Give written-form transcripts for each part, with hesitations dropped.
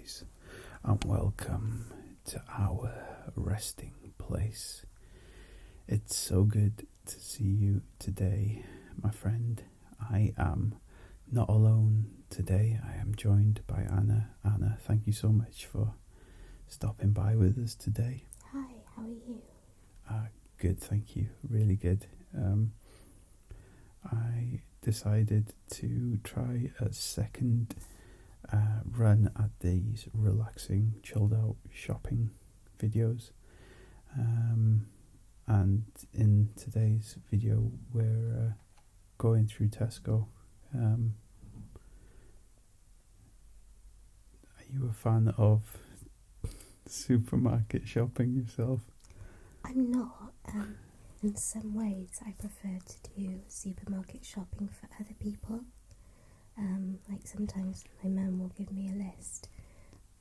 guys, and welcome to our resting place. It's so good to see you today, my friend. I am not alone today. I am joined by Anna. Anna, thank you so much for stopping by with us today. Hi, how are you? Good, thank you. Really good. I decided to try a second run at these relaxing, chilled out shopping videos. And in today's video, we're going through Tesco. Are you a fan of supermarket shopping yourself? I'm not. In some ways, I prefer to do supermarket shopping for other people. Like sometimes my mum will give me a list,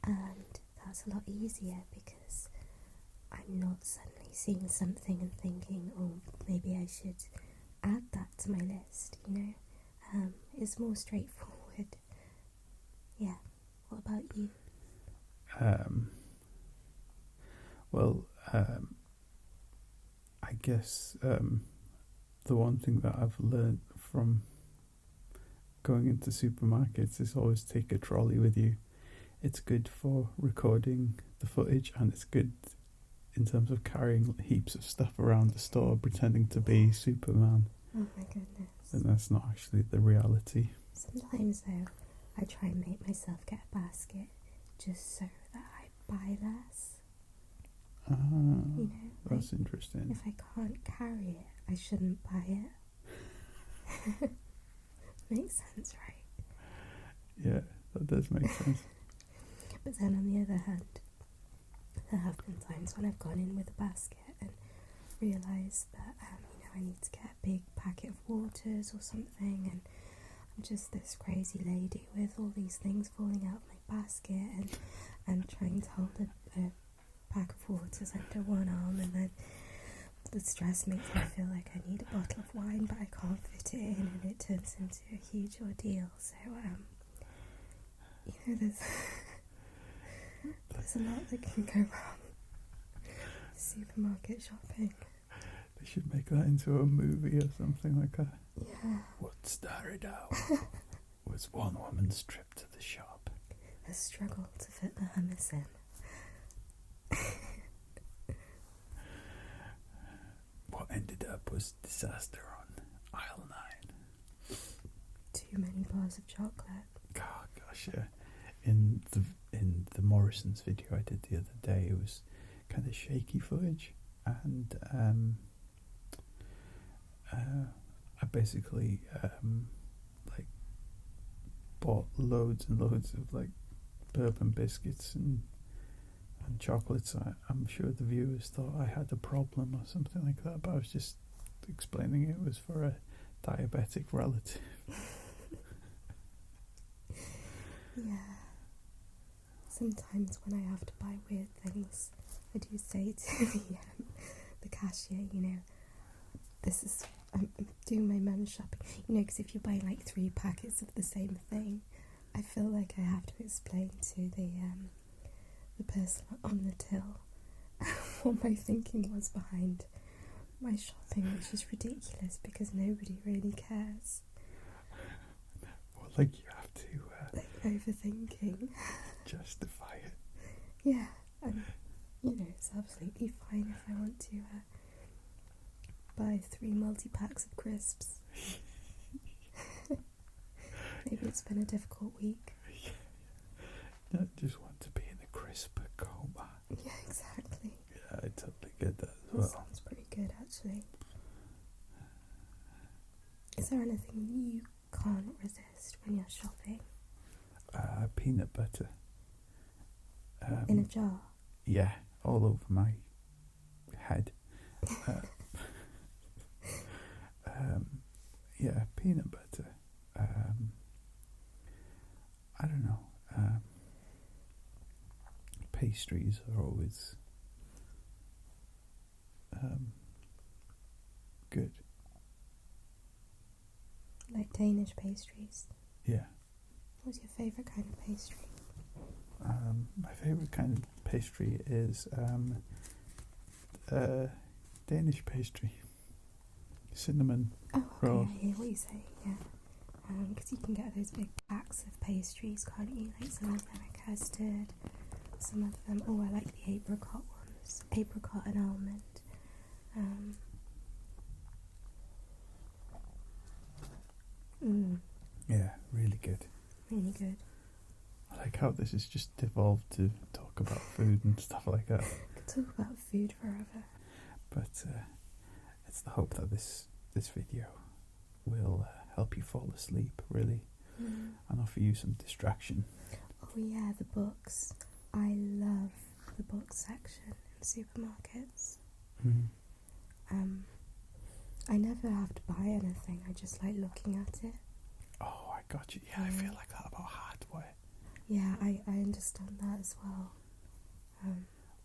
and that's a lot easier because I'm not suddenly seeing something and thinking, oh, maybe I should add that to my list, you know. It's more straightforward. Yeah. What about you? I guess the one thing that I've learned from going into supermarkets is always take a trolley with you. It's good for recording the footage, and it's good in terms of carrying heaps of stuff around the store pretending to be Superman. Oh my goodness. And that's not actually the reality. Sometimes though, I try and make myself get a basket just so that I buy less. You know, that's like, interesting. if I can't carry it, I shouldn't buy it. Makes sense, right? Yeah, that does make sense. But then on the other hand, there have been times when I've gone in with a basket and realised that I need to get a big packet of waters or something, and I'm just this crazy lady with all these things falling out of my basket and trying to hold a pack of waters under one arm, and then the stress makes me feel like I need a bottle of wine but I can't fit it in, and it turns into a huge ordeal. So there's a lot that can go wrong with supermarket shopping. They should make that into a movie or something like that. Yeah. What started out was one woman's trip to the shop. A struggle to fit the hummus in. What ended up was disaster on aisle 9. Too many bars of chocolate. Oh gosh, yeah. In the Morrison's video I did the other day, it was kind of shaky footage, and I basically like bought loads and loads of like bourbon biscuits and chocolates. I'm sure the viewers thought I had a problem or something like that, but I was just explaining it was for a diabetic relative. Yeah. Sometimes when I have to buy weird things, I do say to the cashier, I'm doing my mum's shopping, because if you're buying like 3 packets of the same thing, I feel like I have to explain to the person on the till what my thinking was behind my shopping, which is ridiculous because nobody really cares. Well, like you have to overthinking. Justify it. Yeah, and it's absolutely fine if I want to buy 3 multi-packs of crisps. Maybe it's been a difficult week. I just want to be in a crisp coma. Yeah, exactly. Yeah, I totally get that as That well. sounds pretty good, actually. Is there anything you can't resist when you're shopping? Peanut butter. In a jar? Yeah, all over my head. Yeah, peanut butter. I don't know. Pastries are always good. Like Danish pastries? Yeah. What's your favourite kind of pastry? kind of pastry is Danish pastry. Cinnamon roll. I hear what you're saying, yeah. Because you can get those big packs of pastries, can't you? Like some of them are custard, some of them, I like the apricot ones. Apricot and almond. Yeah, really good. Really good. I like how this has just evolved to talk about food and stuff like that. Could talk about food forever. But it's the hope that this video will help you fall asleep, really, and offer you some distraction. Oh yeah, the books. I love the book section in supermarkets. I never have to buy anything, I just like looking at it. Oh, I got you. Yeah, I feel like that about hardware. Yeah, I understand that as well.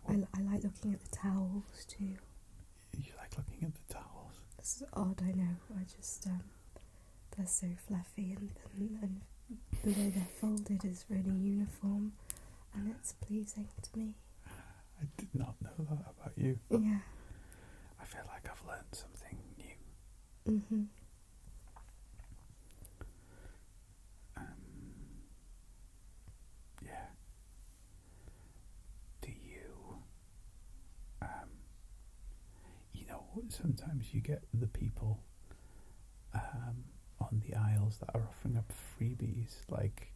I like looking at the towels too. You like looking at the towels? This is odd, I know. I just, they're so fluffy and the way they're folded is really uniform and it's pleasing to me. I did not know that about you. Yeah. I feel like I've learned something new. Yeah. Do you, sometimes you get the people on the aisles that are offering up freebies like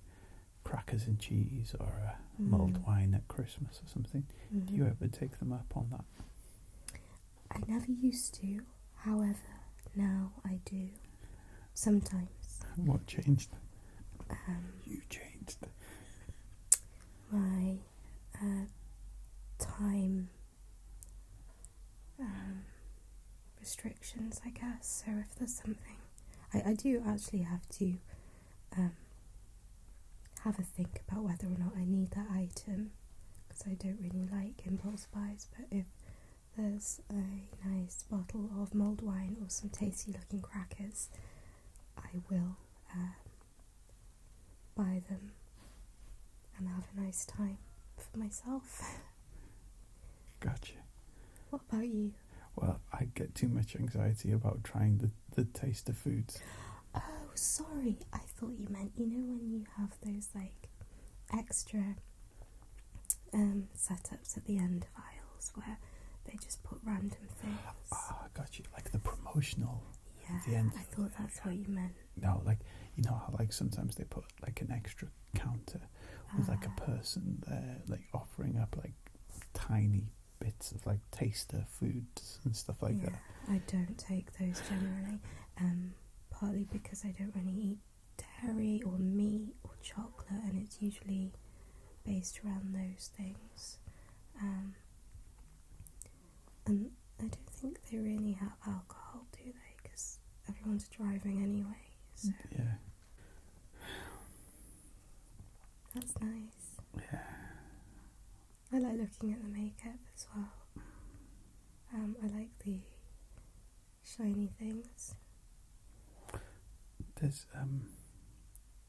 crackers and cheese or mulled wine at Christmas or something. Do you ever take them up on that? I never used to, however, now I do. Sometimes. What changed? You changed. My time restrictions, I guess. So if there's something, I do actually have to have a think about whether or not I need that item, because I don't really like impulse buys. But if there's a nice bottle of mulled wine or some tasty looking crackers, I will buy them and have a nice time for myself. Gotcha. What about you? Well, I get too much anxiety about trying the taste of foods. Oh, sorry. I thought you meant, when you have those like extra setups at the end of aisles where they just put random things. Ah, got you. Like the promotional. Yeah, at the end. I thought that's what you meant. No, like, how like sometimes they put like an extra counter with like a person there, like offering up like tiny bits of like taster foods and stuff like that. I don't take those generally, partly because I don't really eat dairy or meat or chocolate, and it's usually based around those things. And I don't think they really have alcohol, do they? Because everyone's driving anyway. So yeah. That's nice. Yeah. I like looking at the makeup as well. I like the shiny things. There's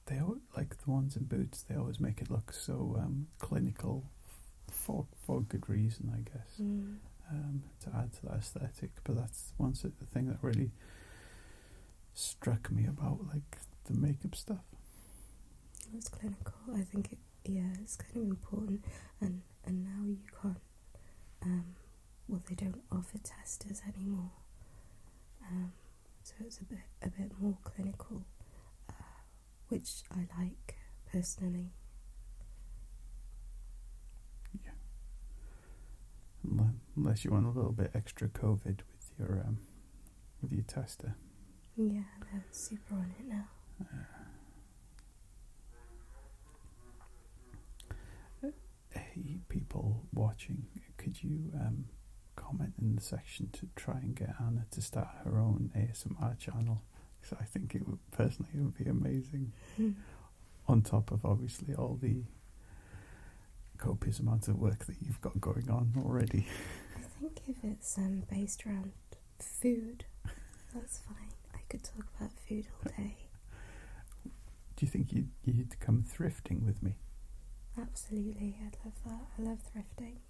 they always, like the ones in Boots, they always make it look so clinical for good reason, I guess. To add to that aesthetic. But that's the thing that really struck me about like the makeup stuff. It's clinical. I think it's kind of important, and now you can't. They don't offer testers anymore. So it's a bit more clinical, which I like personally. Yeah. Unless you want a little bit extra COVID with your tester. Yeah, they're super on it now. Hey, people watching, could you comment in the section to try and get Anna to start her own ASMR channel? Because I think it would be amazing. On top of obviously all the copious amounts of work that you've got going on already. I think if it's based around food, that's fine. I could talk about food all day. Do you think you'd come thrifting with me? absolutely. I love that. I love thrifting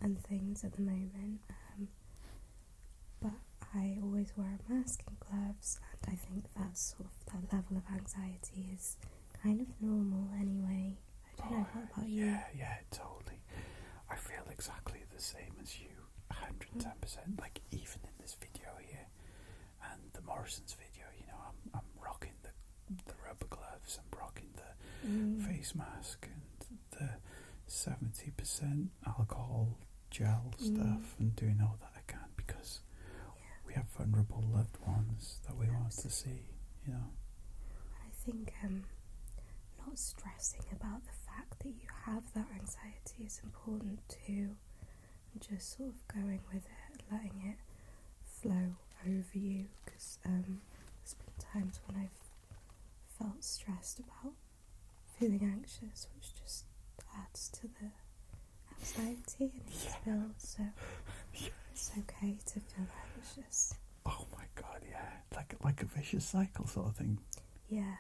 and things at the moment. But I always wear a mask and gloves, and I think that sort of that level of anxiety is kind of normal anyway. I don't know, what about you? Yeah, totally. I feel exactly the same as you, 110%. Like, even in this video here, and the Morrison's video, you know, I'm rocking the rubber gloves, I'm rocking the face mask, and the 70% alcohol gel stuff, and doing all that I can, because we have vulnerable loved ones that we want to see, you know. I think not stressing about the fact that you have that anxiety is important too. Just sort of going with it, letting it flow over you, because there's been times when I've felt stressed about feeling anxious, which just adds to the anxiety and it builds, so it's okay to feel anxious. Oh my god, yeah. Like a vicious cycle sort of thing. Yeah.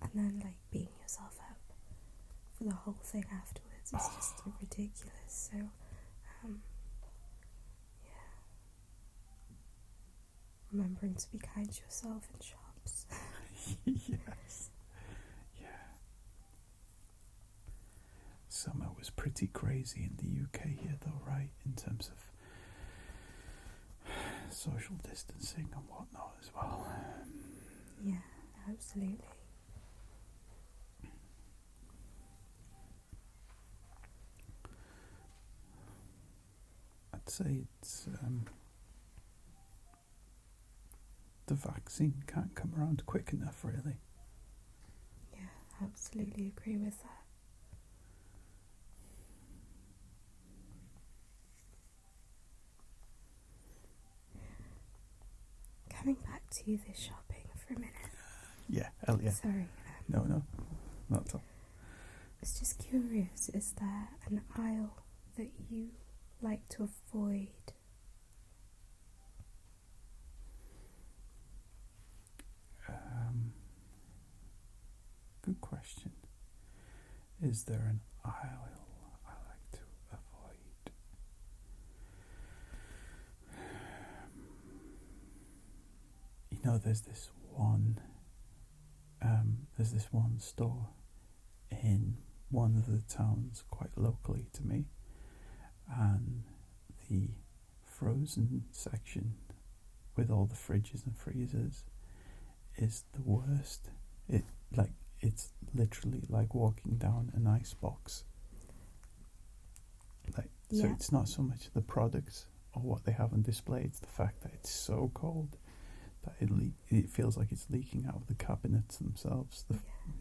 And then like beating yourself up for the whole thing afterwards is just ridiculous. So remembering to be kind to yourself in shops. Yes. Yeah. Summer was pretty crazy in the UK here though, right? In terms of social distancing and whatnot as well. Yeah, absolutely. I'd say it's the vaccine can't come around quick enough, really. Yeah, absolutely agree with that. Coming back to the shopping for a minute. Yeah, hell yeah. Sorry. No, not at all. I was just curious, is there an aisle that you like to avoid? Good question. Is there an aisle I like to avoid? You know, there's this one store in one of the towns quite locally to me, and the frozen section with all the fridges and freezers is the worst. It's literally like walking down an ice box. So it's not so much the products or what they have on display, it's the fact that it's so cold that it feels like it's leaking out of the cabinets themselves.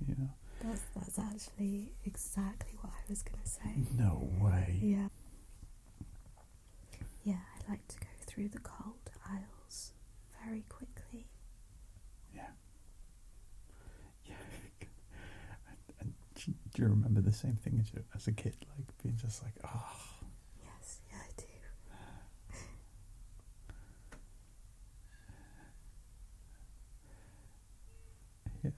You know. That's actually exactly what I was going to say. No way. Yeah. Yeah, I like to go through the cold aisles very quickly. Yeah. And do you remember the same thing as a kid, like being just like, oh. Yes, yeah, I do. Yeah.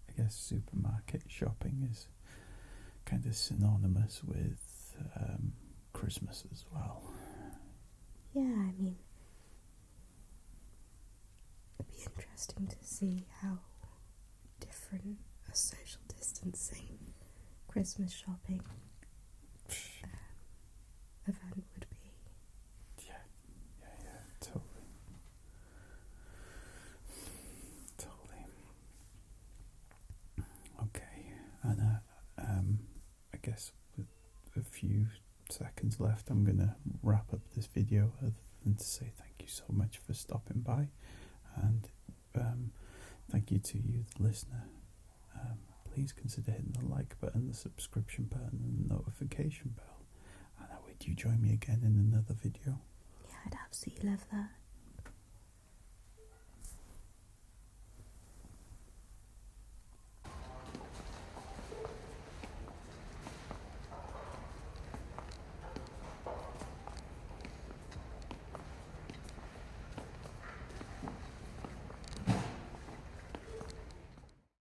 I guess supermarket shopping is kind of synonymous with Christmas as well. Yeah, I mean, it'd be interesting to see how different a social distancing Christmas shopping event would be. Yeah, totally. Okay, and I guess with a few seconds left, I'm gonna wrap up this video, other than to say thank you so much for stopping by, and thank you to you, the listener. Please consider hitting the like button, the subscription button, and the notification bell. And I would you join me again in another video. Yeah, I'd absolutely love that.